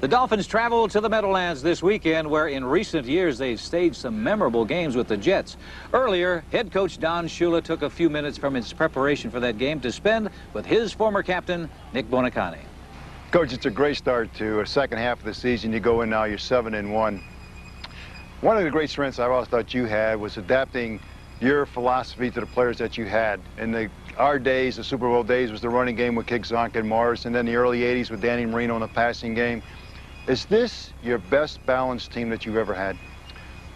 The Dolphins travel to the Meadowlands this weekend, where in recent years they've staged some memorable games with the Jets. Earlier, head coach Don Shula took a few minutes from his preparation for that game to spend with his former captain, Nick Bonacani. Coach, it's a great start to a second half of the season. You go in now, you're 7-1. One of the great strengths I always thought you had was adapting your philosophy to the players that you had. In our days, the Super Bowl days, was the running game with Kick, Zonk, and Morris, and then the early 80s with Danny Marino in the passing game. Is this your best balanced team that you've ever had?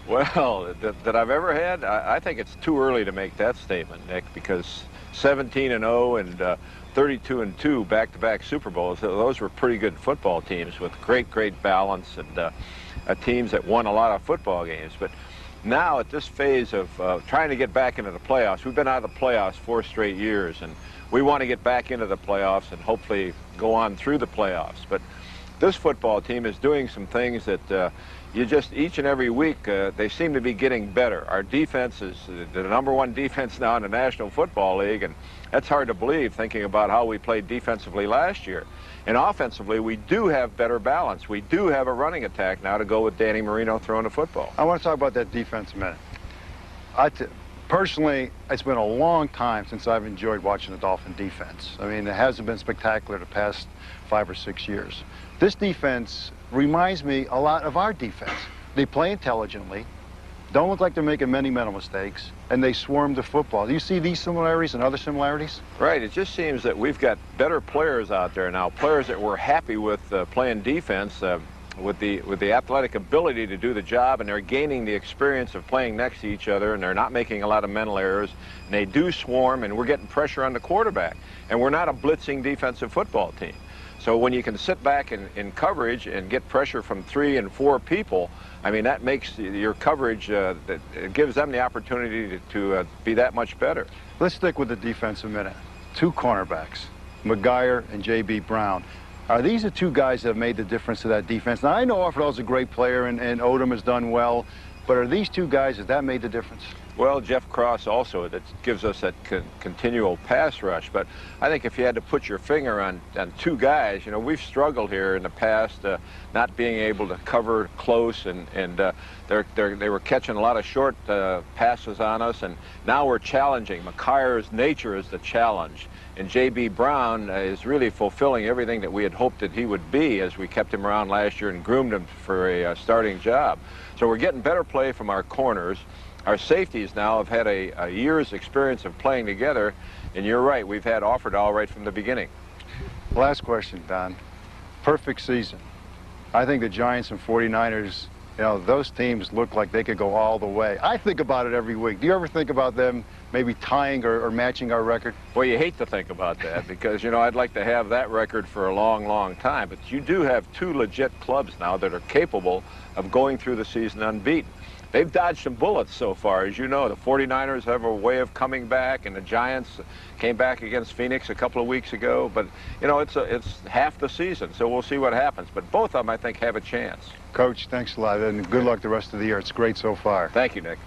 Well, that I've ever had? I think it's too early to make that statement, Nick, because 17-0 and 32-2 back-to-back Super Bowls, those were pretty good football teams with great balance and teams that won a lot of football games. But now at this phase of trying to get back into the playoffs, we've been out of the playoffs 4 straight years, and we want to get back into the playoffs and hopefully go on through the playoffs. But this football team is doing some things that you just, each and every week, they seem to be getting better. Our defense is the #1 defense now in the National Football League, and that's hard to believe thinking about how we played defensively last year. And offensively, we do have better balance. We do have a running attack now to go with Danny Marino throwing the football. I want to talk about that defense a minute. Personally, it's been a long time since I've enjoyed watching the Dolphin defense. I mean, it hasn't been spectacular the past 5 or 6 years. This defense reminds me a lot of our defense. They play intelligently, don't look like they're making many mental mistakes, and they swarm the football. Do you see these similarities and other similarities? Right. It just seems that we've got better players out there now, players that we're happy with playing defense, with the athletic ability to do the job, and they're gaining the experience of playing next to each other, and they're not making a lot of mental errors, and they do swarm, and we're getting pressure on the quarterback. And we're not a blitzing defensive football team. So when you can sit back in coverage and get pressure from 3 and 4 people, I mean, that makes your coverage, that it gives them the opportunity to be that much better. Let's stick with the defense a minute. 2 cornerbacks, McGuire and J.B. Brown. Are these the 2 guys that have made the difference to that defense? Now, I know Offerdahl's a great player and Odom has done well, but are these 2 guys, has that made the difference? Well, Jeff Cross also, that gives us that continual pass rush. But I think if you had to put your finger on 2 guys, you know, we've struggled here in the past not being able to cover close, and they were catching a lot of short passes on us, and now we're challenging. McGuire's nature is the challenge, and J.B. Brown is really fulfilling everything that we had hoped that he would be as we kept him around last year and groomed him for a starting job. So we're getting better play from our corners. Our safeties now have had a year's experience of playing together, and you're right, we've had Offerdahl right from the beginning. Last question, Don. Perfect season. I think the Giants and 49ers, you know, those teams look like they could go all the way. I think about it every week. Do you ever think about them maybe tying or matching our record? Well, you hate to think about that because, you know, I'd like to have that record for a long time. But you do have 2 legit clubs now that are capable of going through the season unbeaten. They've dodged some bullets so far, as you know. The 49ers have a way of coming back, and the Giants came back against Phoenix a couple of weeks ago. But, you know, it's half the season, so we'll see what happens. But both of them, I think, have a chance. Coach, thanks a lot, and good luck the rest of the year. It's great so far. Thank you, Nick.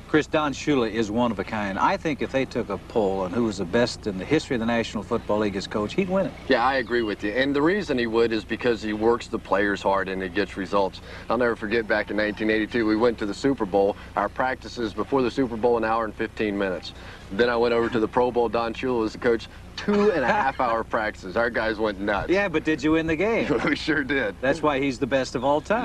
Chris, Don Shula is one of a kind. I think if they took a poll on who was the best in the history of the National Football League as coach, he'd win it. Yeah, I agree with you. And the reason he would is because he works the players hard and he gets results. I'll never forget back in 1982, we went to the Super Bowl. Our practices before the Super Bowl, 1 hour and 15 minutes. Then I went over to the Pro Bowl. Don Shula was the coach. 2.5-hour practices. Our guys went nuts. Yeah, but did you win the game? We sure did. That's why he's the best of all time.